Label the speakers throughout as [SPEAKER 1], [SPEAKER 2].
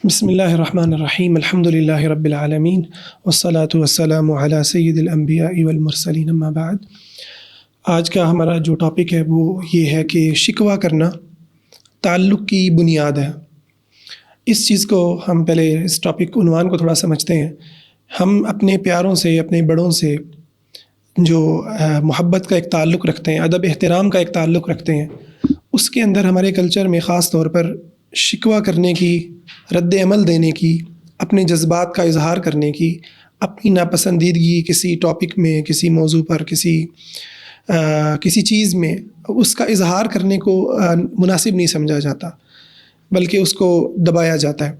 [SPEAKER 1] بسم اللہ الرحمن الرحیم الحمد للہ رب العالمین والصلاة والسلام علی سید الانبیاء والمرسلین اما بعد۔ آج کا ہمارا جو ٹاپک ہے وہ یہ ہے کہ شکوہ کرنا تعلق کی بنیاد ہے۔ اس چیز کو ہم پہلے اس ٹاپک عنوان کو تھوڑا سمجھتے ہیں۔ ہم اپنے پیاروں سے، اپنے بڑوں سے جو محبت کا ایک تعلق رکھتے ہیں، ادب احترام کا ایک تعلق رکھتے ہیں، اس کے اندر ہمارے کلچر میں خاص طور پر شکوہ کرنے کی، رد عمل دینے کی، اپنے جذبات کا اظہار کرنے کی، اپنی ناپسندیدگی کسی ٹاپک میں، کسی موضوع پر، کسی چیز میں اس کا اظہار کرنے کو مناسب نہیں سمجھا جاتا، بلکہ اس کو دبایا جاتا ہے۔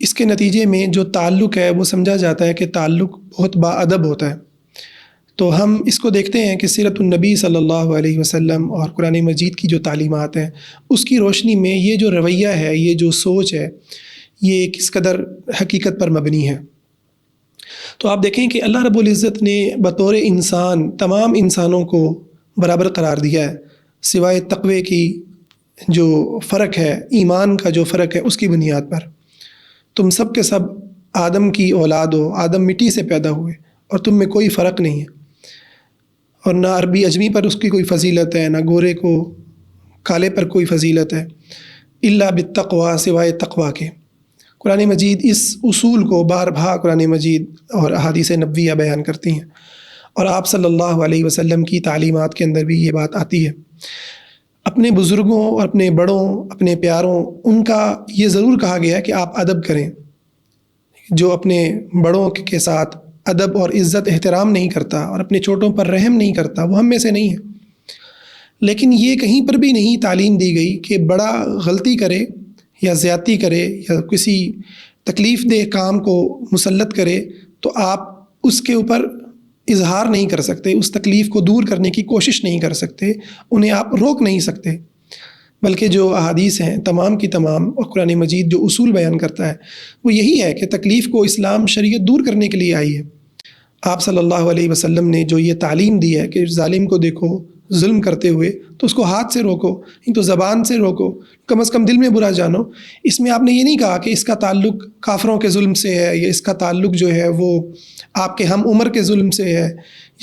[SPEAKER 1] اس کے نتیجے میں جو تعلق ہے وہ سمجھا جاتا ہے کہ تعلق بہت باادب ہوتا ہے۔ تو ہم اس کو دیکھتے ہیں کہ سیرت النبی صلی اللہ علیہ وسلم اور قرآن مجید کی جو تعلیمات ہیں، اس کی روشنی میں یہ جو رویہ ہے، یہ جو سوچ ہے، یہ کس قدر حقیقت پر مبنی ہے۔ تو آپ دیکھیں کہ اللہ رب العزت نے بطور انسان تمام انسانوں کو برابر قرار دیا ہے، سوائے تقوی کی جو فرق ہے، ایمان کا جو فرق ہے، اس کی بنیاد پر۔ تم سب کے سب آدم کی اولاد ہو، آدم مٹی سے پیدا ہوئے، اور تم میں کوئی فرق نہیں ہے، اور نہ عربی اجمی پر اس کی کوئی فضیلت ہے، نہ گورے کو کالے پر کوئی فضیلت ہے، الا بالتقوی، سوائے تقوی کے۔ قرآن مجید اس اصول کو بار بار قرآن مجید اور احادیث نبویہ بیان کرتی ہیں، اور آپ صلی اللہ علیہ وسلم کی تعلیمات کے اندر بھی یہ بات آتی ہے۔ اپنے بزرگوں اور اپنے بڑوں، اپنے پیاروں، ان کا یہ ضرور کہا گیا ہے کہ آپ ادب کریں۔ جو اپنے بڑوں کے ساتھ ادب اور عزت احترام نہیں کرتا اور اپنے چھوٹوں پر رحم نہیں کرتا، وہ ہم میں سے نہیں ہے۔ لیکن یہ کہیں پر بھی نہیں تعلیم دی گئی کہ بڑا غلطی کرے یا زیادتی کرے یا کسی تکلیف دہ کام کو مسلط کرے تو آپ اس کے اوپر اظہار نہیں کر سکتے، اس تکلیف کو دور کرنے کی کوشش نہیں کر سکتے، انہیں آپ روک نہیں سکتے۔ بلکہ جو احادیث ہیں تمام کی تمام، اور قرآن مجید جو اصول بیان کرتا ہے وہ یہی ہے کہ تکلیف کو اسلام شریعت دور کرنے کے لیے آئی ہے۔ آپ صلی اللہ علیہ وسلم نے جو یہ تعلیم دی ہے کہ ظالم کو دیکھو ظلم کرتے ہوئے تو اس کو ہاتھ سے روکو، نہیں تو زبان سے روکو، کم از کم دل میں برا جانو۔ اس میں آپ نے یہ نہیں کہا کہ اس کا تعلق کافروں کے ظلم سے ہے، یا اس کا تعلق جو ہے وہ آپ کے ہم عمر کے ظلم سے ہے،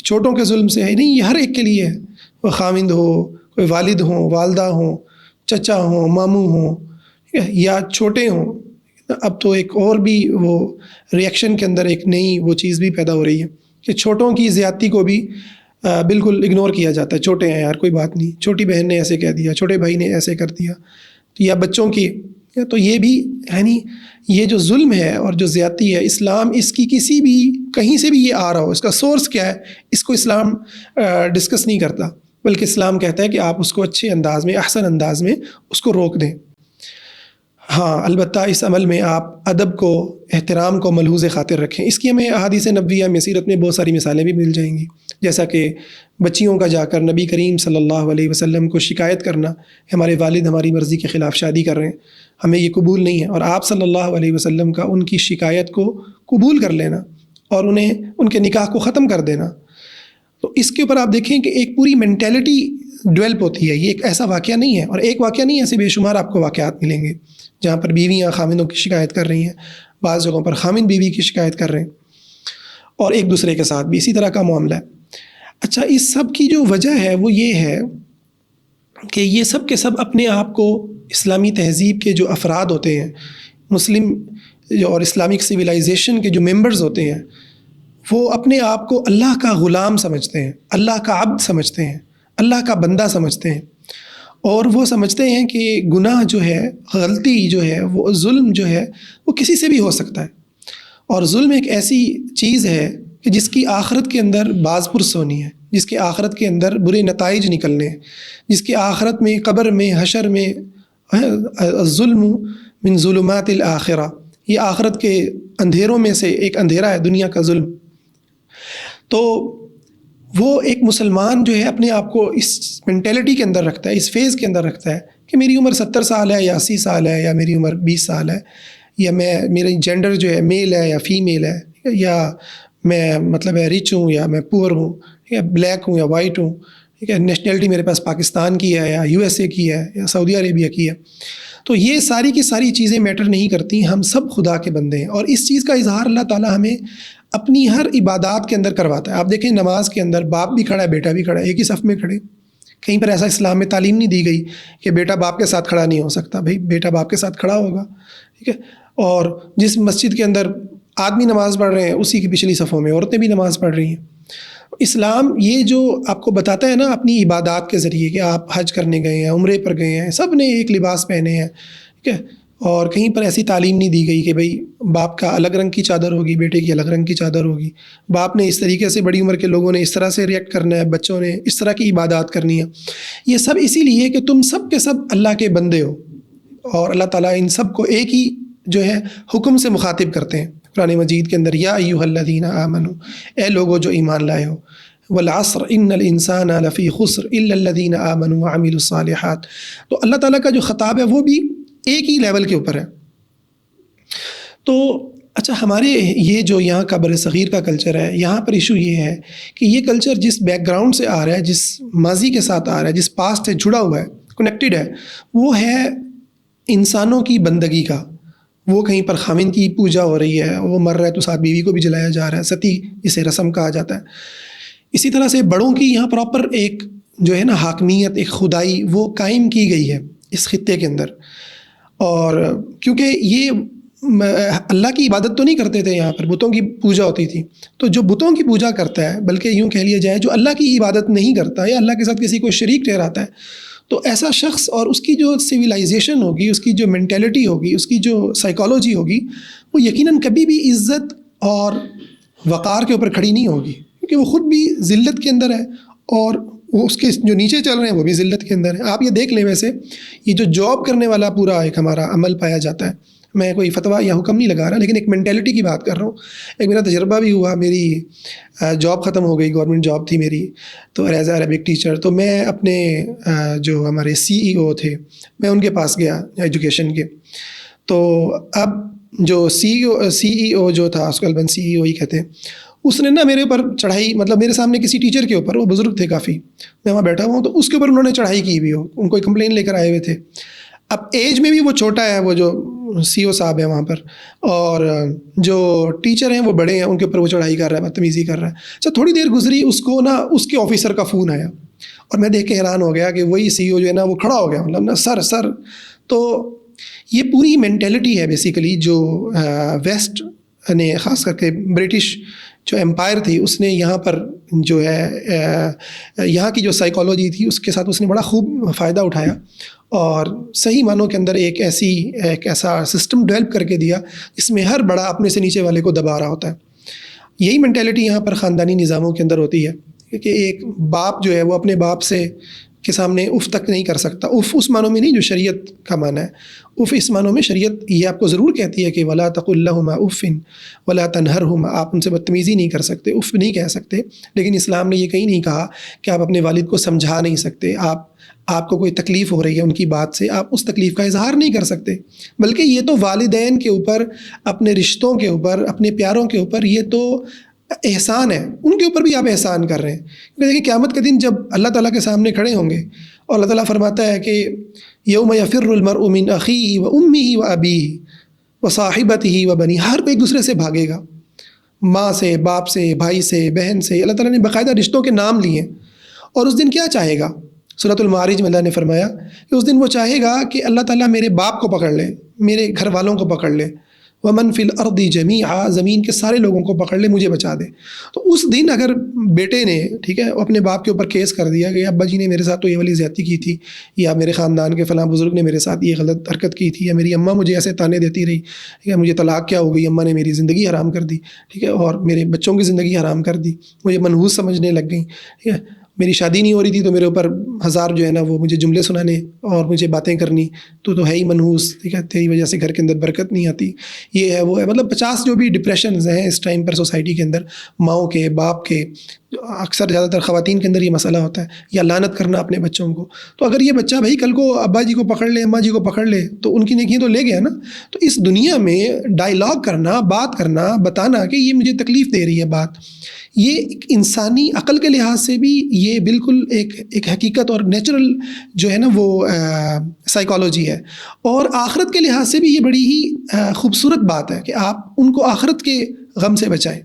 [SPEAKER 1] چھوٹوں کے ظلم سے ہے۔ نہیں، یہ ہر ایک کے لیے ہے، وہ خاوند ہو، کوئی والد ہوں، والدہ ہوں، چچا ہوں، ماموں ہوں، یا چھوٹے ہوں۔ اب تو ایک اور بھی وہ ریئیکشن کے اندر ایک نئی وہ چیز بھی پیدا ہو رہی ہے کہ چھوٹوں کی زیادتی کو بھی بالکل اگنور کیا جاتا ہے۔ چھوٹے ہیں یار، کوئی بات نہیں، چھوٹی بہن نے ایسے کہہ دیا، چھوٹے بھائی نے ایسے کر دیا، یا بچوں کی، تو یہ بھی یعنی یہ جو ظلم ہے اور جو زیادتی ہے، اسلام اس کی کسی بھی کہیں سے بھی یہ آ رہا ہو، اس کا سورس کیا ہے، اس کو اسلام ڈسکس نہیں کرتا، بلکہ اسلام کہتا ہے کہ آپ اس کو اچھے انداز میں، احسن انداز میں اس کو روک دیں۔ ہاں، البتہ اس عمل میں آپ ادب کو، احترام کو ملحوظ خاطر رکھیں۔ اس کی ہمیں احادیث نبویہ میں، سیرت میں بہت ساری مثالیں بھی مل جائیں گی، جیسا کہ بچیوں کا جا کر نبی کریم صلی اللہ علیہ وسلم کو شکایت کرنا، ہمارے والد ہماری مرضی کے خلاف شادی کر رہے ہیں، ہمیں یہ قبول نہیں ہے، اور آپ صلی اللہ علیہ وسلم کا ان کی شکایت کو قبول کر لینا اور انہیں ان کے نکاح کو ختم کر دینا۔ تو اس کے اوپر آپ دیکھیں کہ ایک پوری مینٹیلٹی ڈیولپ ہوتی ہے۔ یہ ایک ایسا واقعہ نہیں ہے، اور ایک واقعہ نہیں ہے، ایسے بے شمار آپ کو واقعات ملیں گے جہاں پر بیویاں خامندوں کی شکایت کر رہی ہیں، بعض جگہوں پر خامند بیوی کی شکایت کر رہے ہیں، اور ایک دوسرے کے ساتھ بھی اسی طرح کا معاملہ ہے۔ اچھا، اس سب کی جو وجہ ہے وہ یہ ہے کہ یہ سب کے سب اپنے آپ کو اسلامی تہذیب کے جو افراد ہوتے ہیں، مسلم اور اسلامک سویلائزیشن کے جو ممبرز ہوتے ہیں، وہ اپنے آپ کو اللہ کا غلام سمجھتے ہیں، اللہ کا عبد سمجھتے ہیں، اللہ کا بندہ سمجھتے ہیں، اور وہ سمجھتے ہیں کہ گناہ جو ہے، غلطی جو ہے، وہ ظلم جو ہے وہ کسی سے بھی ہو سکتا ہے، اور ظلم ایک ایسی چیز ہے کہ جس کی آخرت کے اندر باز پرس ہونی ہے، جس کے آخرت کے اندر برے نتائج نکلنے ہیں، جس کے آخرت میں، قبر میں، حشر میں، الظلم من ظلمات الآخرہ، یہ آخرت کے اندھیروں میں سے ایک اندھیرا ہے، دنیا کا ظلم۔ تو وہ ایک مسلمان جو ہے اپنے آپ کو اس مینٹیلٹی کے اندر رکھتا ہے، اس فیز کے اندر رکھتا ہے کہ میری عمر 70 سال ہے یا 80 سال ہے، یا میری عمر 20 سال ہے، یا میری جینڈر جو ہے میل ہے یا فیمیل ہے، یا میں مطلب ہے ریچ ہوں یا میں پور ہوں، یا بلیک ہوں یا وائٹ ہوں، ٹھیک ہے، نیشنلٹی میرے پاس پاکستان کی ہے یا USA کی ہے یا سعودی عربیہ کی ہے۔ تو یہ ساری کی ساری چیزیں میٹر نہیں کرتی، ہم سب خدا کے بندے ہیں، اور اس چیز کا اظہار اللہ تعالیٰ ہمیں اپنی ہر عبادات کے اندر کرواتا ہے۔ آپ دیکھیں نماز کے اندر باپ بھی کھڑا ہے، بیٹا بھی کھڑا ہے، ایک ہی صف میں کھڑے۔ کہیں پر ایسا اسلام میں تعلیم نہیں دی گئی کہ بیٹا باپ کے ساتھ کھڑا نہیں ہو سکتا، بھائی بیٹا باپ کے ساتھ کھڑا ہوگا، ٹھیک ہے۔ اور جس مسجد کے اندر آدمی نماز پڑھ رہے ہیں، اسی کی پچھلی صفوں میں عورتیں بھی نماز پڑھ رہی ہیں۔ اسلام یہ جو آپ کو بتاتا ہے نا اپنی عبادات کے ذریعے، کہ آپ حج کرنے گئے ہیں، عمرے پر گئے ہیں، سب نے ایک لباس پہنے ہیں، ٹھیک ہے، اور کہیں پر ایسی تعلیم نہیں دی گئی کہ بھئی باپ کا الگ رنگ کی چادر ہوگی، بیٹے کی الگ رنگ کی چادر ہوگی، باپ نے اس طریقے سے، بڑی عمر کے لوگوں نے اس طرح سے ریئیکٹ کرنا ہے، بچوں نے اس طرح کی عبادات کرنی ہے۔ یہ سب اسی لیے کہ تم سب کے سب اللہ کے بندے ہو، اور اللہ تعالیٰ ان سب کو ایک ہی جو ہے حکم سے مخاطب کرتے ہیں قرآن مجید کے اندر، یا ایھا الذین آمنوا، اے لوگو جو ایمان لائے ہو، والعصر ان الانسان لفی خسر الا الذین آمنوا وعملوا الصالحات۔ تو اللہ تعالیٰ کا جو خطاب ہے وہ بھی ایک ہی لیول کے اوپر ہے۔ تو اچھا، ہمارے یہ جو یہاں کا بر صغیر کا کلچر ہے، یہاں پر ایشو یہ ہے کہ یہ کلچر جس بیک گراؤنڈ سے آ رہا ہے، جس ماضی کے ساتھ آ رہا ہے، جس پاسٹ سے جڑا ہوا ہے، کنیکٹڈ ہے، وہ ہے انسانوں کی بندگی کا۔ وہ کہیں پر خاوند کی پوجا ہو رہی ہے، وہ مر رہا ہے تو ساتھ بیوی کو بھی جلایا جا رہا ہے، ستی اسے رسم کہا جاتا ہے۔ اسی طرح سے بڑوں کی یہاں پراپر ایک جو ہے نا حاکمیت، ایک خدائی وہ قائم کی گئی ہے اس خطے کے اندر۔ اور کیونکہ یہ اللہ کی عبادت تو نہیں کرتے تھے، یہاں پر بتوں کی پوجا ہوتی تھی، تو جو بتوں کی پوجا کرتا ہے، بلکہ یوں کہہ لیا جائے جو اللہ کی عبادت نہیں کرتا یا اللہ کے ساتھ کسی کو شریک ٹھہراتا ہے، تو ایسا شخص اور اس کی جو سویلائزیشن ہوگی، اس کی جو مینٹیلٹی ہوگی، اس کی جو سائیکالوجی ہوگی، وہ یقیناً کبھی بھی عزت اور وقار کے اوپر کھڑی نہیں ہوگی، کیونکہ وہ خود بھی ذلت کے اندر ہے، اور وہ اس کے جو نیچے چل رہے ہیں وہ بھی ذلت کے اندر ہے۔ آپ یہ دیکھ لیں، ویسے یہ جو جاب کرنے والا پورا ایک ہمارا عمل پایا جاتا ہے، میں کوئی فتویٰ یا حکم نہیں لگا رہا، لیکن ایک مینٹیلٹی کی بات کر رہا ہوں۔ ایک میرا تجربہ بھی ہوا، میری جاب ختم ہو گئی، گورنمنٹ جاب تھی میری، تو ایز اے عربک ٹیچر، تو میں اپنے جو ہمارے CEO تھے، میں ان کے پاس گیا ایجوکیشن کے۔ تو اب جو CEO جو تھا، اس کو غالباً CEO ہی کہتے ہیں، اس نے نا میرے اوپر چڑھائی، مطلب میرے سامنے کسی ٹیچر کے اوپر، وہ بزرگ تھے کافی، میں وہاں بیٹھا ہوا ہوں، تو اس کے اوپر انہوں نے چڑھائی کی بھی ہو، ان کو کمپلین لے کر آئے ہوئے تھے۔ اب ایج میں بھی وہ چھوٹا ہے، وہ جو CEO صاحب ہیں وہاں پر، اور جو ٹیچر ہیں وہ بڑے ہیں، ان کے اوپر وہ چڑھائی کر رہا ہے، بدتمیزی کر رہا ہے۔ اچھا، تھوڑی دیر گزری، اس کو نا اس کے آفیسر کا فون آیا، اور میں دیکھ کے حیران ہو گیا کہ وہی CEO جو ہے نا وہ کھڑا ہو گیا، مطلب نا سر۔ تو یہ پوری مینٹیلٹی ہے بیسیکلی جو ویسٹ نے، خاص کر کے برٹش جو امپائر تھی، اس نے یہاں پر جو ہے یہاں کی جو سائیکالوجی تھی اس کے ساتھ اس نے بڑا خوب فائدہ اٹھایا، اور صحیح معنوں کے اندر ایک ایسا سسٹم ڈیولپ کر کے دیا جس میں ہر بڑا اپنے سے نیچے والے کو دبا رہا ہوتا ہے۔ یہی مینٹیلٹی یہاں پر خاندانی نظاموں کے اندر ہوتی ہے کہ ایک باپ جو ہے وہ اپنے باپ سے کے سامنے اف تک نہیں کر سکتا۔ اف اس معنوں میں نہیں جو شریعت کا معنی ہے، اف اس معنوں میں شریعت یہ آپ کو ضرور کہتی ہے کہ ولا تقل لهما اف ولا تنهرهما، آپ ان سے بدتمیزی نہیں کر سکتے، اف نہیں کہہ سکتے، لیکن اسلام نے یہ کہیں نہیں کہا کہ آپ اپنے والد کو سمجھا نہیں سکتے، آپ کو کوئی تکلیف ہو رہی ہے ان کی بات سے، آپ اس تکلیف کا اظہار نہیں کر سکتے، بلکہ یہ تو والدین کے اوپر، اپنے رشتوں کے اوپر، اپنے پیاروں کے اوپر یہ تو احسان ہے، ان کے اوپر بھی آپ احسان کر رہے ہیں۔ کیونکہ دیکھیں قیامت کے دن جب اللہ تعالیٰ کے سامنے کھڑے ہوں گے، اور اللہ تعالیٰ فرماتا ہے کہ یوم یفر المرء من اخیہ وامہ وابیہ وصاحبتہ وبنیہ، ہر کوئی ایک دوسرے سے بھاگے گا، ماں سے، باپ سے، بھائی سے، بہن سے۔ اللہ تعالیٰ نے باقاعدہ رشتوں کے نام لیے، اور اس دن کیا چاہے گا؟ سورۃ المعارج میں اللہ نے فرمایا کہ اس دن وہ چاہے گا کہ اللہ تعالیٰ میرے باپ کو پکڑ لے، میرے گھر والوں کو پکڑ لے، ومن فی الارض جمیعا، زمین کے سارے لوگوں کو پکڑ لے، مجھے بچا دے۔ تو اس دن اگر بیٹے نے، ٹھیک ہے، اپنے باپ کے اوپر کیس کر دیا کہ ابا جی نے میرے ساتھ تو یہ والی زیادتی کی تھی، یا میرے خاندان کے فلاں بزرگ نے میرے ساتھ یہ غلط حرکت کی تھی، یا میری اماں مجھے ایسے تانے دیتی رہی، ٹھیک ہے، مجھے طلاق کیا ہو گئی، اماں نے میری زندگی حرام کر دی، ٹھیک ہے، اور میرے بچوں کی زندگی حرام کر دی، مجھے منحوس سمجھنے لگ گئیں، ٹھیک ہے، میری شادی نہیں ہو رہی تھی تو میرے اوپر ہزار جو ہے نا وہ مجھے جملے سنانے اور مجھے باتیں کرنی، تو ہے ہی منحوس، ٹھیک ہے، تیری وجہ سے گھر کے اندر برکت نہیں آتی، یہ ہے وہ ہے، مطلب 50 جو بھی ڈپریشنز ہیں اس ٹائم پر سوسائٹی کے اندر، ماؤں کے، باپ کے، اکثر زیادہ تر خواتین کے اندر یہ مسئلہ ہوتا ہے، یا لعنت کرنا اپنے بچوں کو۔ تو اگر یہ بچہ بھائی کل کو ابا جی کو پکڑ لے، اماں جی کو پکڑ لے، تو ان کی نیکیاں تو لے گیا نا۔ تو اس دنیا میں ڈائیلاگ کرنا، بات کرنا، بتانا کہ یہ مجھے تکلیف دے رہی ہے بات، یہ ایک انسانی عقل کے لحاظ سے بھی یہ بالکل ایک حقیقت اور نیچرل جو ہے نا وہ سائیکالوجی ہے، اور آخرت کے لحاظ سے بھی یہ بڑی ہی خوبصورت بات ہے کہ آپ ان کو آخرت کے غم سے بچائیں۔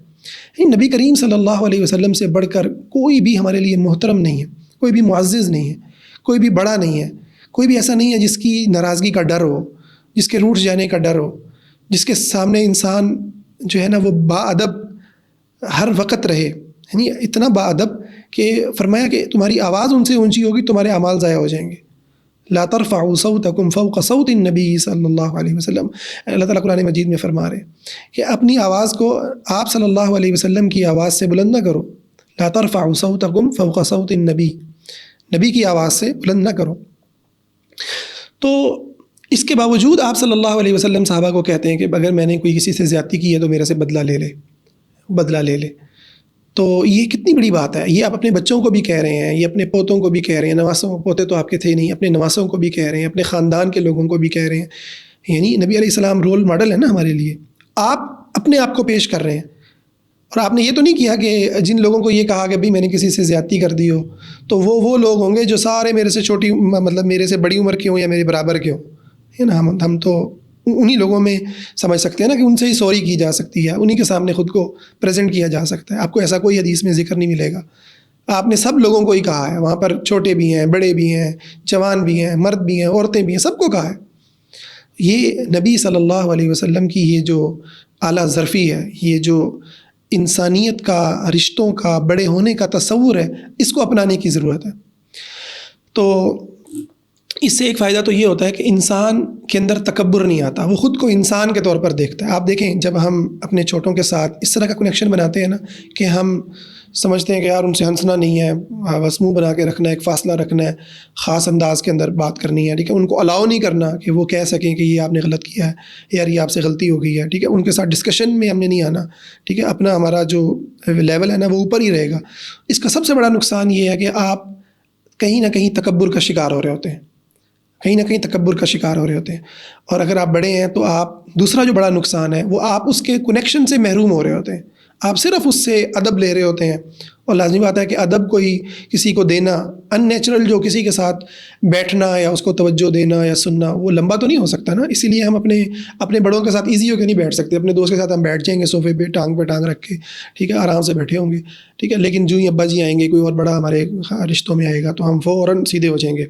[SPEAKER 1] نبی کریم صلی اللہ علیہ وسلم سے بڑھ کر کوئی بھی ہمارے لیے محترم نہیں ہے، کوئی بھی معزز نہیں ہے، کوئی بھی بڑا نہیں ہے، کوئی بھی ایسا نہیں ہے جس کی ناراضگی کا ڈر ہو، جس کے روٹھ جانے کا ڈر ہو، جس کے سامنے انسان جو ہے نا وہ با ادب ہر وقت رہے، یعنی اتنا با ادب کہ فرمایا کہ تمہاری آواز ان سے اونچی ہوگی تمہارے اعمال ضائع ہو جائیں گے۔ لا ترفعوا صوتکم فوق صوت النبی صلی اللہ علیہ وسلم، اللہ تعالیٰ قرآن مجید میں فرما رہے ہیں کہ اپنی آواز کو آپ صلی اللہ علیہ وسلم کی آواز سے بلند نہ کرو۔ لا ترفعوا صوتکم فوق صوت النبی، نبی کی آواز سے بلند نہ کرو۔ تو اس کے باوجود آپ صلی اللہ علیہ وسلم صحابہ کو کہتے ہیں کہ اگر میں نے کوئی کسی سے زیادتی کی ہے تو میرے سے بدلہ لے لے۔ تو یہ کتنی بڑی بات ہے، یہ آپ اپنے بچوں کو بھی کہہ رہے ہیں، یہ اپنے پوتوں کو بھی کہہ رہے ہیں، نواسوں پوتے تو آپ کے تھے نہیں، اپنے نواسوں کو بھی کہہ رہے ہیں، اپنے خاندان کے لوگوں کو بھی کہہ رہے ہیں۔ یعنی نبی علیہ السلام رول ماڈل ہے نا ہمارے لیے، آپ اپنے آپ کو پیش کر رہے ہیں، اور آپ نے یہ تو نہیں کیا کہ جن لوگوں کو یہ کہا کہ بھئی میں نے کسی سے زیادتی کر دی ہو تو وہ لوگ ہوں گے جو سارے میرے سے چھوٹی مطلب میرے سے بڑی عمر کے ہوں یا میرے برابر کے ہوں، ہے نا، ہم تو انہی لوگوں میں سمجھ سکتے ہیں نا کہ ان سے ہی سوری کی جا سکتی ہے، انہی کے سامنے خود کو پریزنٹ کیا جا سکتا ہے۔ آپ کو ایسا کوئی حدیث میں ذکر نہیں ملے گا، آپ نے سب لوگوں کو ہی کہا ہے، وہاں پر چھوٹے بھی ہیں، بڑے بھی ہیں، جوان بھی ہیں، مرد بھی ہیں، عورتیں بھی ہیں، سب کو کہا ہے۔ یہ نبی صلی اللہ علیہ وسلم کی یہ جو اعلیٰ ظرفی ہے، یہ جو انسانیت کا، رشتوں کا، بڑے ہونے کا تصور ہے، اس کو اپنانے کی ضرورت ہے۔ تو اس سے ایک فائدہ تو یہ ہوتا ہے کہ انسان کے اندر تکبر نہیں آتا، وہ خود کو انسان کے طور پر دیکھتا ہے۔ آپ دیکھیں جب ہم اپنے چھوٹوں کے ساتھ اس طرح کا کنیکشن بناتے ہیں نا کہ ہم سمجھتے ہیں کہ یار ان سے ہنسنا نہیں ہے، بس منہ بنا کے رکھنا ہے، ایک فاصلہ رکھنا ہے، خاص انداز کے اندر بات کرنی ہے، ٹھیک ہے، ان کو الاؤ نہیں کرنا کہ وہ کہہ سکیں کہ یہ آپ نے غلط کیا ہے، یار یہ آپ سے غلطی ہو گئی ہے، ٹھیک ہے، ان کے ساتھ ڈسکشن میں ہم نے نہیں آنا، ٹھیک ہے، اپنا ہمارا جو لیول ہے نا وہ اوپر ہی رہے گا۔ اس کا سب سے بڑا نقصان یہ ہے کہ آپ کہیں نہ کہیں تکبر کا شکار ہو رہے ہوتے ہیں، کہیں نہ کہیں تکبر کا شکار ہو رہے ہوتے ہیں، اور اگر آپ بڑے ہیں تو آپ دوسرا جو بڑا نقصان ہے وہ آپ اس کے کنیکشن سے محروم ہو رہے ہوتے ہیں، آپ صرف اس سے ادب لے رہے ہوتے ہیں، اور لازمی بات ہے کہ ادب کوئی کسی کو دینا ان نیچرل، جو کسی کے ساتھ بیٹھنا یا اس کو توجہ دینا یا سننا، وہ لمبا تو نہیں ہو سکتا نا، اسی لیے ہم اپنے بڑوں کے ساتھ ایزی ہو کے نہیں بیٹھ سکتے، اپنے دوست کے ساتھ ہم بیٹھ جائیں گے صوفے پہ ٹانگ رکھ کے، ٹھیک ہے، آرام سے بیٹھے ہوں گے، ٹھیک ہے، لیکن جو ہی ابا جی آئیں گے، کوئی اور بڑا ہمارے رشتوں میں آئے گا تو ہم فوراً سیدھے ہو جائیں گے۔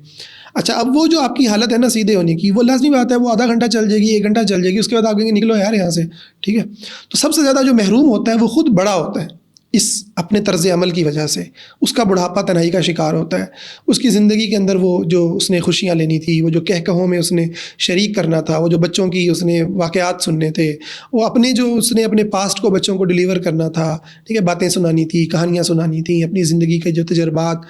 [SPEAKER 1] اچھا، اب وہ جو آپ کی حالت ہے نا سیدھے ہونے کی، وہ لازمی بات ہے، وہ آدھا گھنٹہ چل جائے گی، 1 گھنٹہ چل جائے گی، اس کے بعد آپ کہیں گے نکلو یار یہاں سے، ٹھیک ہے۔ تو سب سے زیادہ جو محروم ہوتا ہے وہ خود بڑا ہوتا ہے اس اپنے طرز عمل کی وجہ سے، اس کا بڑھاپا تنہائی کا شکار ہوتا ہے، اس کی زندگی کے اندر وہ جو اس نے خوشیاں لینی تھی، وہ جو کہوں میں اس نے شریک کرنا تھا، وہ جو بچوں کی اس نے واقعات سننے تھے، وہ اس نے اپنے پاسٹ کو بچوں کو ڈیلیور کرنا تھا، ٹھیک ہے، باتیں سنانی تھی، کہانیاں سنانی تھیں، اپنی زندگی کے جو تجربات،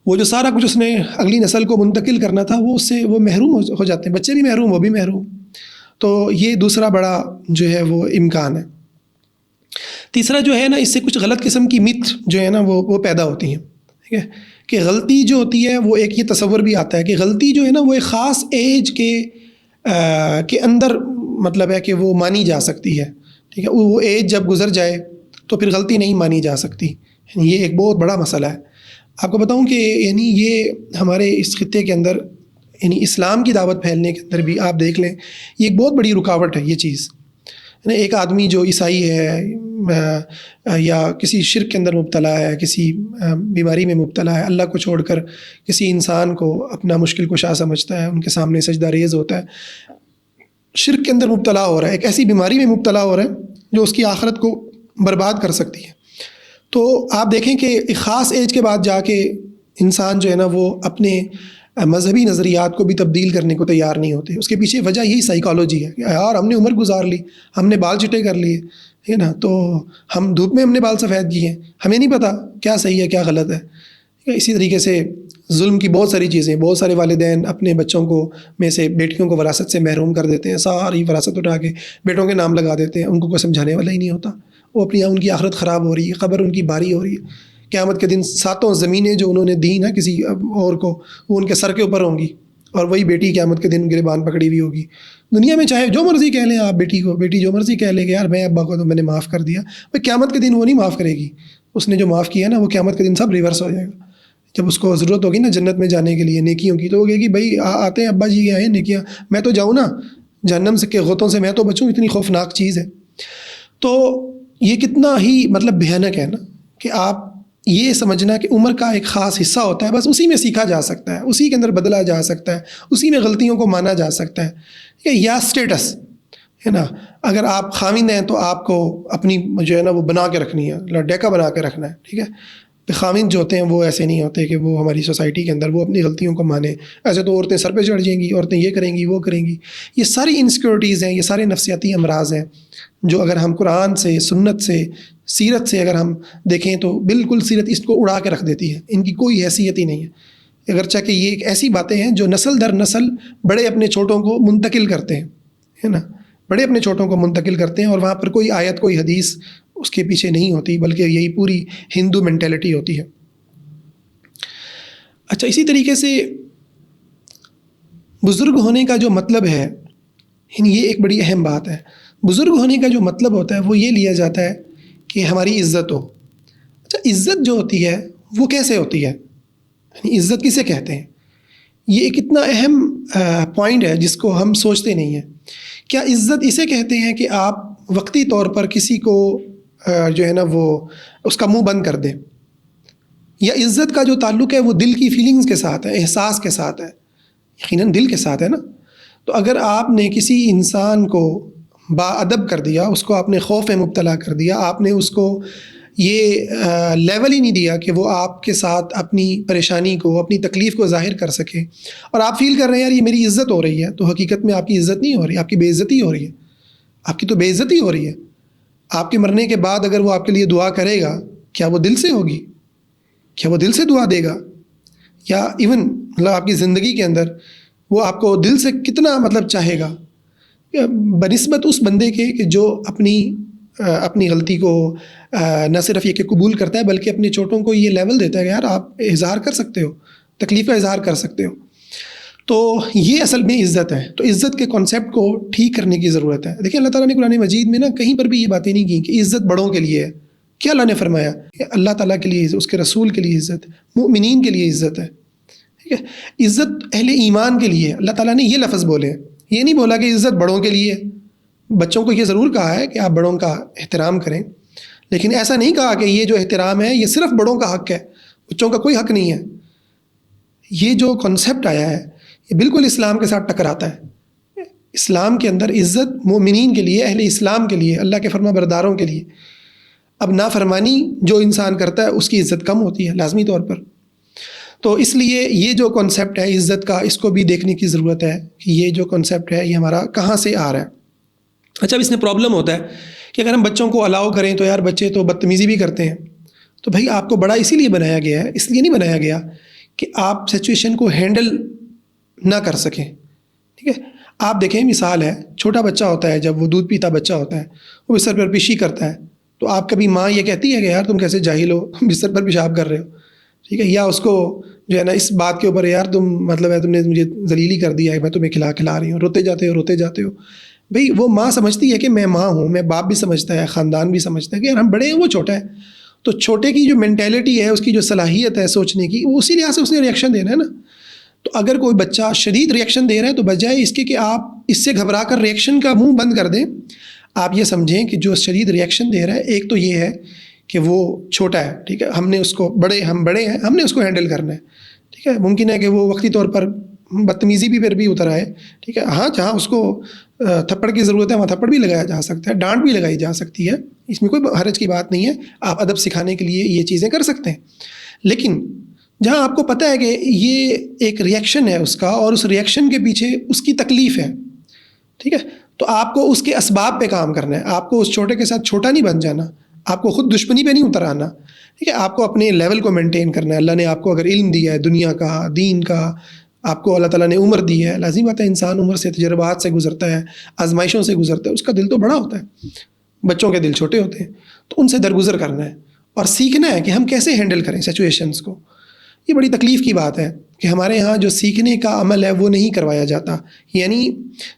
[SPEAKER 1] وہ جو سارا کچھ اس نے اگلی نسل کو منتقل کرنا تھا، وہ اس سے وہ محروم ہو جاتے ہیں، بچے بھی محروم، وہ بھی محروم۔ تو یہ دوسرا بڑا جو ہے وہ امکان ہے۔ تیسرا جو ہے نا، اس سے کچھ غلط قسم کی مت جو ہے نا وہ پیدا ہوتی ہیں، ٹھیک ہے، کہ غلطی جو ہوتی ہے وہ ایک یہ تصور بھی آتا ہے کہ غلطی جو ہے نا وہ ایک خاص ایج کے اندر مطلب ہے کہ وہ مانی جا سکتی ہے، ٹھیک ہے، وہ ایج جب گزر جائے تو پھر غلطی نہیں مانی جا سکتی، یہ ایک بہت بڑا مسئلہ ہے۔ آپ کو بتاؤں کہ یعنی یہ ہمارے اس خطے کے اندر، یعنی اسلام کی دعوت پھیلنے کے اندر بھی آپ دیکھ لیں، یہ ایک بہت بڑی رکاوٹ ہے یہ چیز۔ ایک آدمی جو عیسائی ہے یا کسی شرک کے اندر مبتلا ہے، کسی بیماری میں مبتلا ہے، اللہ کو چھوڑ کر کسی انسان کو اپنا مشکل کشا سمجھتا ہے، ان کے سامنے سجدہ ریز ہوتا ہے، شرک کے اندر مبتلا ہو رہا ہے، ایک ایسی بیماری میں مبتلا ہو رہا ہے جو اس کی آخرت کو برباد کر سکتی ہے۔ تو آپ دیکھیں کہ ایک خاص ایج کے بعد جا کے انسان جو ہے نا وہ اپنے مذہبی نظریات کو بھی تبدیل کرنے کو تیار نہیں ہوتے۔ اس کے پیچھے وجہ یہی سائیکالوجی ہے کہ یار ہم نے عمر گزار لی، ہم نے بال چٹے کر لیے، ہے نا، تو ہم دھوپ میں ہم نے بال سفید کیے ہیں، ہمیں نہیں پتہ کیا صحیح ہے کیا غلط ہے۔ اسی طریقے سے ظلم کی بہت ساری چیزیں، بہت سارے والدین اپنے بچوں کو میں سے بیٹیوں کو وراثت سے محروم کر دیتے ہیں، ساری وراثت اٹھا کے بیٹوں کے نام لگا دیتے ہیں، ان کو کوئی سمجھانے والا ہی نہیں ہوتا، وہ ان کی آخرت خراب ہو رہی ہے، قبر ان کی باری ہو رہی ہے، قیامت کے دن 7 زمینیں جو انہوں نے دی نا کسی اور کو، وہ ان کے سر کے اوپر ہوں گی، اور وہی بیٹی قیامت کے دن گریبان پکڑی ہوئی ہوگی۔ دنیا میں چاہے جو مرضی کہہ لیں آپ بیٹی کو، بیٹی جو مرضی کہہ لے کہ یار میں ابا کو تو میں نے معاف کر دیا، بھائی قیامت کے دن وہ نہیں معاف کرے گی، اس نے جو معاف کیا نا وہ قیامت کے دن سب ریورس ہو جائے گا. جب اس کو ضرورت ہوگی نا جنت میں جانے کے لیے نیکیوں کی، تو وہ کہے گی بھائی آتے ہیں ابا جی آئے نیکیاں، میں تو جاؤں نا جہنم سے کے غوطوں سے میں تو بچوں، اتنی خوفناک چیز ہے. تو یہ کتنا ہی مطلب بھیانک ہے نا کہ آپ یہ سمجھنا کہ عمر کا ایک خاص حصہ ہوتا ہے، بس اسی میں سیکھا جا سکتا ہے، اسی کے اندر بدلا جا سکتا ہے، اسی میں غلطیوں کو مانا جا سکتا ہے. یا اسٹیٹس ہے نا، اگر آپ خاوند ہیں تو آپ کو اپنی جو ہے نا وہ بنا کے رکھنی ہے، ڈیکا بنا کے رکھنا ہے. ٹھیک ہے، خاوند جو ہوتے ہیں وہ ایسے نہیں ہوتے کہ وہ ہماری سوسائٹی کے اندر وہ اپنی غلطیوں کو مانیں. ایسے تو عورتیں سر پہ چڑھ جائیں گی، عورتیں یہ کریں گی وہ کریں گی. یہ ساری انسیکیورٹیز ہیں، یہ سارے نفسیاتی امراض ہیں جو اگر ہم قرآن سے، سنت سے، سیرت سے اگر ہم دیکھیں تو بالکل سیرت اس کو اڑا کے رکھ دیتی ہے، ان کی کوئی حیثیت ہی نہیں ہے. اگرچہ کہ یہ ایک ایسی باتیں ہیں جو نسل در نسل بڑے اپنے چھوٹوں کو منتقل کرتے ہیں، ہے نا، بڑے اپنے چھوٹوں کو منتقل کرتے ہیں، اور وہاں پر کوئی آیت کوئی حدیث اس کے پیچھے نہیں ہوتی، بلکہ یہی پوری ہندو مینٹیلٹی ہوتی ہے. اچھا، اسی طریقے سے بزرگ ہونے کا جو مطلب ہے، یہ ایک بڑی اہم بات ہے. بزرگ ہونے کا جو مطلب ہوتا ہے وہ یہ لیا جاتا ہے کہ ہماری عزت ہو. اچھا، عزت جو ہوتی ہے وہ کیسے ہوتی ہے، یعنی عزت کسے کہتے ہیں؟ یہ ایک اتنا اہم پوائنٹ ہے جس کو ہم سوچتے نہیں ہیں. کیا عزت اسے کہتے ہیں کہ آپ وقتی طور پر کسی کو جو ہے نا وہ اس کا منہ بند کر دیں؟ یا عزت کا جو تعلق ہے وہ دل کی فیلنگز کے ساتھ ہے، احساس کے ساتھ ہے، یقیناً دل کے ساتھ ہے نا. تو اگر آپ نے کسی انسان کو با ادب کر دیا، اس کو آپ نے خوف میں مبتلا کر دیا، آپ نے اس کو یہ لیول ہی نہیں دیا کہ وہ آپ کے ساتھ اپنی پریشانی کو، اپنی تکلیف کو ظاہر کر سکے، اور آپ فیل کر رہے ہیں یار یہ میری عزت ہو رہی ہے، تو حقیقت میں آپ کی عزت نہیں ہو رہی، آپ کی بے عزتی ہو رہی ہے. آپ کی تو بے عزتی ہو رہی ہے. آپ کے مرنے کے بعد اگر وہ آپ کے لیے دعا کرے گا، کیا وہ دل سے ہوگی؟ کیا وہ دل سے دعا دے گا؟ یا ایون مطلب آپ کی زندگی کے اندر وہ آپ کو دل سے کتنا مطلب چاہے گا بنسبت اس بندے کے کہ جو اپنی غلطی کو نہ صرف یہ کہ قبول کرتا ہے بلکہ اپنی چوٹوں کو یہ لیول دیتا ہے کہ یار آپ اظہار کر سکتے ہو، تکلیف کا اظہار کر سکتے ہو. تو یہ اصل میں عزت ہے. تو عزت کے کانسیپٹ کو ٹھیک کرنے کی ضرورت ہے. دیکھیں، اللہ تعالیٰ نے قرآن مجید میں نا کہیں پر بھی یہ باتیں نہیں کی کہ عزت بڑوں کے لیے ہے. کیا اللہ نے فرمایا؟ کہ اللہ تعالیٰ کے لیے، اس کے رسول کے لیے عزت، مومنین کے لیے عزت ہے. ٹھیک ہے، عزت اہل ایمان کے لیے. اللہ تعالیٰ نے یہ لفظ بولے ہیں، یہ نہیں بولا کہ عزت بڑوں کے لیے. بچوں کو یہ ضرور کہا ہے کہ آپ بڑوں کا احترام کریں، لیکن ایسا نہیں کہا کہ یہ جو احترام ہے یہ صرف بڑوں کا حق ہے، بچوں کا کوئی حق نہیں ہے. یہ جو کنسیپٹ آیا ہے یہ بالکل اسلام کے ساتھ ٹکراتا ہے. اسلام کے اندر عزت مومنین کے لیے، اہل اسلام کے لیے، اللہ کے فرما برداروں کے لیے. اب نافرمانی جو انسان کرتا ہے اس کی عزت کم ہوتی ہے لازمی طور پر. تو اس لیے یہ جو کنسیپٹ ہے عزت کا، اس کو بھی دیکھنے کی ضرورت ہے کہ یہ جو کنسیپٹ ہے یہ ہمارا کہاں سے آ رہا ہے. اچھا، اب اس میں پرابلم ہوتا ہے کہ اگر ہم بچوں کو الاؤ کریں تو یار بچے تو بدتمیزی بھی کرتے ہیں. تو بھائی آپ کو بڑا اسی لیے بنایا گیا ہے، اس لیے نہیں بنایا گیا کہ آپ سچویشن کو ہینڈل نہ کر سکیں. ٹھیک ہے، آپ دیکھیں مثال ہے، چھوٹا بچہ ہوتا ہے، جب وہ دودھ پیتا بچہ ہوتا ہے وہ بستر پر پیشی کرتا ہے، تو آپ کبھی ماں یہ کہتی ہے کہ یار تم کیسے جاہل ہو، بستر پر پیشاب کر رہے ہو؟ ٹھیک ہے، یا اس کو جو ہے نا اس بات کے اوپر یار تم مطلب ہے تم نے مجھے ذلیل ہی کر دیا ہے، میں تمہیں کھلا رہی ہوں، روتے جاتے ہو. بھئی وہ ماں سمجھتی ہے کہ میں ماں ہوں، میں باپ بھی سمجھتا ہے، خاندان بھی سمجھتا ہے کہ یار ہم بڑے ہیں وہ چھوٹا ہے. تو چھوٹے کی جو مینٹیلٹی ہے، اس کی جو صلاحیت ہے سوچنے کی، وہ اسی لحاظ سے اس نے ریئیکشن دینا ہے نا. تو اگر کوئی بچہ شدید ریئیکشن دے رہا ہے تو بجائے اس کے کہ آپ اس سے گھبرا کر ریئیکشن کا منہ بند کر دیں، آپ یہ سمجھیں کہ جو شدید ریئیکشن دے رہا ہے، ایک تو یہ ہے کہ وہ چھوٹا ہے. ٹھیک ہے، ہم بڑے ہیں، ہم نے اس کو ہینڈل کرنا ہے. ٹھیک ہے، ممکن ہے کہ وہ وقتی طور پر بدتمیزی بھی پھر بھی اتر آئے. ٹھیک ہے، ہاں جہاں اس کو تھپڑ کی ضرورت ہے وہاں تھپڑ بھی لگایا جا سکتا ہے، ڈانٹ بھی لگائی جا سکتی ہے، اس میں کوئی حرج کی بات نہیں ہے. آپ ادب سکھانے کے لیے یہ چیزیں کر سکتے ہیں. لیکن جہاں آپ کو پتہ ہے کہ یہ ایک ریئیکشن ہے اس کا، اور اس ریئیکشن کے پیچھے اس کی تکلیف ہے، ٹھیک ہے، تو آپ کو اس کے اسباب پہ کام کرنا ہے. آپ کو اس چھوٹے کے ساتھ چھوٹا نہیں بن جانا، آپ کو خود دشمنی پہ نہیں اتر آنا. ٹھیک ہے، آپ کو اپنے لیول کو مینٹین کرنا ہے. اللہ نے آپ کو اگر علم دیا ہے دنیا کا، دین کا، آپ کو اللہ تعالیٰ نے عمر دی ہے، لازم بات ہے انسان عمر سے، تجربات سے گزرتا ہے، آزمائشوں سے گزرتا ہے، اس کا دل تو بڑا ہوتا ہے، بچوں کے دل چھوٹے ہوتے ہیں. تو ان سے درگزر کرنا ہے اور سیکھنا ہے کہ ہم کیسے ہینڈل کریں سچویشنز کو. یہ بڑی تکلیف کی بات ہے کہ ہمارے ہاں جو سیکھنے کا عمل ہے وہ نہیں کروایا جاتا. یعنی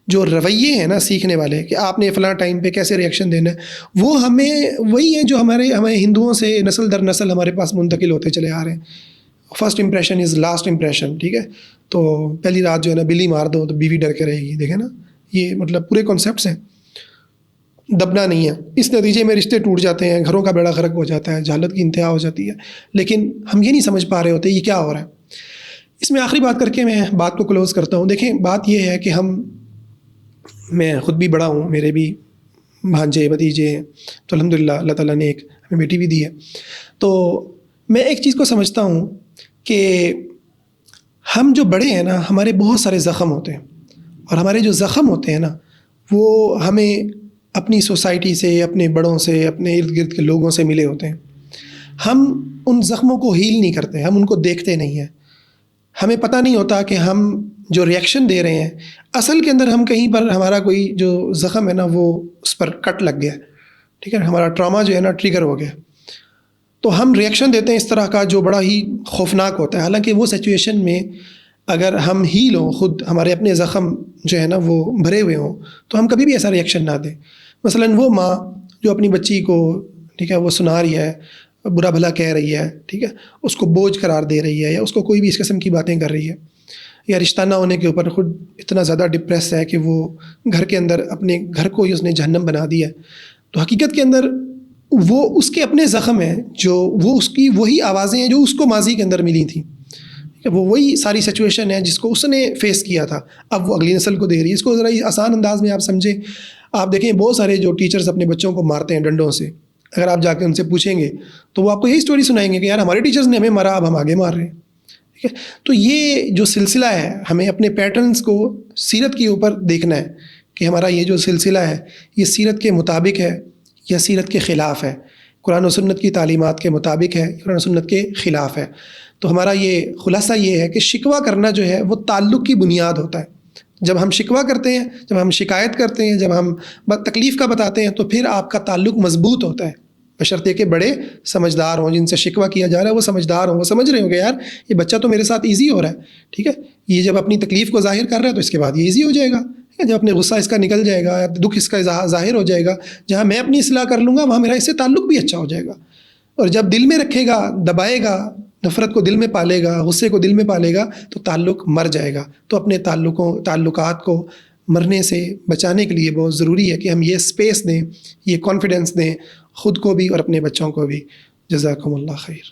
[SPEAKER 1] جو رویے ہیں نا سیکھنے والے کہ آپ نے فلاں ٹائم پہ کیسے ریئیکشن دینا ہے، وہ ہمیں وہی ہیں جو ہمیں ہندوؤں سے نسل در نسل ہمارے پاس منتقل ہوتے چلے آ رہے ہیں. First impression is last impression. ٹھیک ہے، تو پہلی رات جو ہے نا بلی مار دو تو بیوی ڈر کے رہے گی. دیکھیں نا، یہ مطلب پورے کانسیپٹس ہیں. دبنا نہیں ہے، اس نتیجے میں رشتے ٹوٹ جاتے ہیں، گھروں کا بیڑا غرق ہو جاتا ہے، جہالت کی انتہا ہو جاتی ہے. لیکن ہم یہ نہیں سمجھ پا رہے ہوتے یہ کیا ہو رہا ہے. اس میں آخری بات کر کے میں بات کو کلوز کرتا ہوں. دیکھیں، بات یہ ہے کہ میں خود بھی بڑا ہوں، میرے بھی بھانجے بھتیجے ہیں، تو الحمدللہ اللہ تعالیٰ نے ایک ہمیں بیٹی بھی دی ہے. تو میں ایک چیز کو سمجھتا ہوں کہ ہم جو بڑے ہیں نا، ہمارے بہت سارے زخم ہوتے ہیں، اور ہمارے جو زخم ہوتے ہیں نا وہ ہمیں اپنی سوسائٹی سے، اپنے بڑوں سے، اپنے ارد گرد کے لوگوں سے ملے ہوتے ہیں. ہم ان زخموں کو ہیل نہیں کرتے، ہم ان کو دیکھتے نہیں ہیں. ہمیں پتہ نہیں ہوتا کہ ہم جو ریئیکشن دے رہے ہیں اصل کے اندر ہم کہیں پر ہمارا کوئی جو زخم ہے نا وہ اس پر کٹ لگ گیا. ٹھیک ہے، ہمارا ٹراما جو ہے نا ٹریگر ہو گیا، تو ہم ریئیکشن دیتے ہیں اس طرح کا جو بڑا ہی خوفناک ہوتا ہے. حالانکہ وہ سچویشن میں اگر ہم ہیل ہوں، خود ہمارے اپنے زخم جو ہے نا وہ بھرے ہوئے ہوں، تو ہم کبھی بھی ایسا ریئیکشن نہ دیں. مثلاً وہ ماں جو اپنی بچی کو، ٹھیک ہے، وہ سنا رہی ہے، برا بھلا کہہ رہی ہے، ٹھیک ہے، اس کو بوجھ قرار دے رہی ہے، یا اس کو کوئی بھی اس قسم کی باتیں کر رہی ہے، یا رشتہ نہ ہونے کے اوپر خود اتنا زیادہ ڈپریس ہے کہ وہ گھر کے اندر اپنے گھر کو ہی اس نے جہنم بنا دیا ہے. تو حقیقت کے اندر وہ اس کے اپنے زخم ہیں، جو وہ اس کی وہی آوازیں ہیں جو اس کو ماضی کے اندر ملی تھیں. وہ وہی ساری سچویشن ہے جس کو اس نے فیس کیا تھا، اب وہ اگلی نسل کو دے رہی ہے. اس کو ذرا آسان انداز میں آپ سمجھیں. آپ دیکھیں بہت سارے جو ٹیچرز اپنے بچوں کو مارتے ہیں ڈنڈوں سے، اگر آپ جا کے ان سے پوچھیں گے تو وہ آپ کو یہی اسٹوری سنائیں گے کہ یار ہمارے ٹیچرز نے ہمیں مارا، اب ہم آگے مار رہے ہیں. ٹھیک ہے، تو یہ جو سلسلہ ہے ہمیں اپنے پیٹرنز کو سیرت کے اوپر دیکھنا ہے کہ ہمارا یہ جو سلسلہ ہے یہ سیرت کے مطابق ہے یا سیرت کے خلاف ہے، قرآن و سنت کی تعلیمات کے مطابق ہے، قرآن و سنت کے خلاف ہے. تو ہمارا یہ خلاصہ یہ ہے کہ شکوہ کرنا جو ہے وہ تعلق کی بنیاد ہوتا ہے. جب ہم شکوہ کرتے ہیں، جب ہم شکایت کرتے ہیں، جب ہم تکلیف کا بتاتے ہیں، تو پھر آپ کا تعلق مضبوط ہوتا ہے، بشرطے کہ بڑے سمجھدار ہوں. جن سے شکوہ کیا جا رہا ہے وہ سمجھدار ہوں، وہ سمجھ رہے ہوں کہ یار یہ بچہ تو میرے ساتھ ایزی ہو رہا ہے. ٹھیک ہے، یہ جب اپنی تکلیف کو ظاہر کر رہا ہے تو اس کے بعد یہ ایزی ہو جائے گا. جب اپنے غصہ اس کا نکل جائے گا، دکھ اس کا ظاہر ہو جائے گا، جہاں میں اپنی اصلاح کر لوں گا وہاں میرا اس سے تعلق بھی اچھا ہو جائے گا. اور جب دل میں رکھے گا، دبائے گا، نفرت کو دل میں پالے گا، غصے کو دل میں پالے گا، تو تعلق مر جائے گا. تو اپنے تعلقات کو مرنے سے بچانے کے لیے بہت ضروری ہے کہ ہم یہ اسپیس دیں، یہ کانفیڈنس دیں، خود کو بھی اور اپنے بچوں کو بھی. جزاکم اللہ خیر.